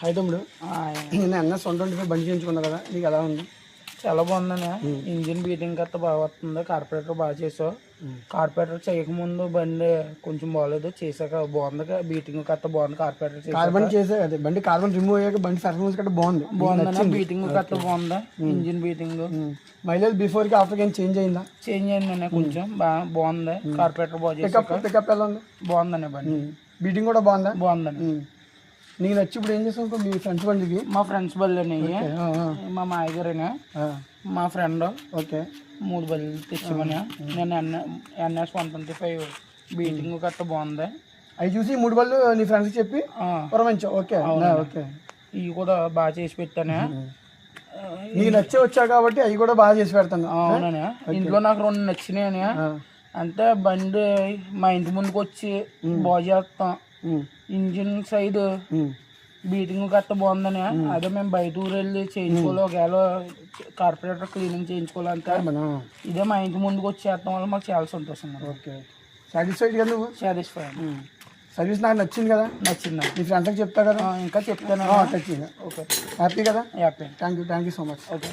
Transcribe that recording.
Hi తమ్ముడు. నేను NS 125 బండి చేయించుకున్నా కదా, నీకు ఎలా ఉంది? చాలా బాగుందనే. ఇంజిన్ బీటింగ్ కట్ట బాగా వస్తుంది. కార్పొరేటర్ బాగా చేసావు. కార్పొరేటర్ చేయకముందు బండి కొంచెం బాగలేదు, చేశాక బాగుంది. బీటింగ్ కట్ట బాగుంది. కార్పొరేటర్ కార్బన్ చేసే అదే బండి కార్బన్ రిమూవ్ అయ్యాక బండి పర్ఫార్మెన్స్ కట్ట బాగుందనే. బీటింగ్ కట్ట బాగుంది. ఇంజిన్ బీటింగ్ మైలేజ్ బిఫోర్ కి ఆఫ్టర్ ఏం చేంజ్ అయిందా? చేంజ్ అయిందనే, కొంచెం బాగుంది. కార్పొరేటర్ బాగా చేశాక పికప్ ఎలా ఉంది? బాగుందనే. బండి బీటింగ్ కూడా బాగుందా? బాగుందని. నీకు నచ్చి ఇప్పుడు ఏం చేస్తావు? మీ ఫ్రెండ్స్ బండికి మా ఫ్రెండ్స్ బళ్ళని, మా మాయగారని, మా ఫ్రెండ్ ఓకే 3 బళ్ళు తెచ్చామని. నేను ఎన్ఎస్ 125 బీటింగ్ కట్ట బాగుంది. అవి చూసి 3 బళ్ళు నీ ఫ్రెండ్స్కి చెప్పి పురమించావు. Okay okay. ఇవి కూడా బాగా చేసి పెట్టానే. నీకు నచ్చే వచ్చావు కాబట్టి అవి కూడా బాగా చేసి పెడతాను. అవుననే. ఇంట్లో నాకు 2 నచ్చినాయని. అంటే బండి మా ఇంటి ముందుకు వచ్చి బాగు చేస్తాం. ఇంజిన్ సైడ్ బీటింగ్ కట్ట బాగుందని. అదే మేము బయట ఊరు వెళ్ళి చేయించుకోవాలి, ఒకవేళ కార్పొరేటర్ క్లీనింగ్ చేయించుకోవాలంటే ఇదే మా ఇంటి ముందుకు వచ్చి చేస్తాం వల్ల మాకు చాలా సంతోషం. ఓకే, సాటిస్ఫైడ్ కదా నువ్వు? సాటిస్ఫై. సర్వీస్ నాకు నచ్చింది కదా? నచ్చింది. నీ ఫ్రెండ్స్కి చెప్తా కదా? ఇంకా చెప్తాను. ఓకే, హ్యాపీ కదా? Happy. Thank you so much. Okay.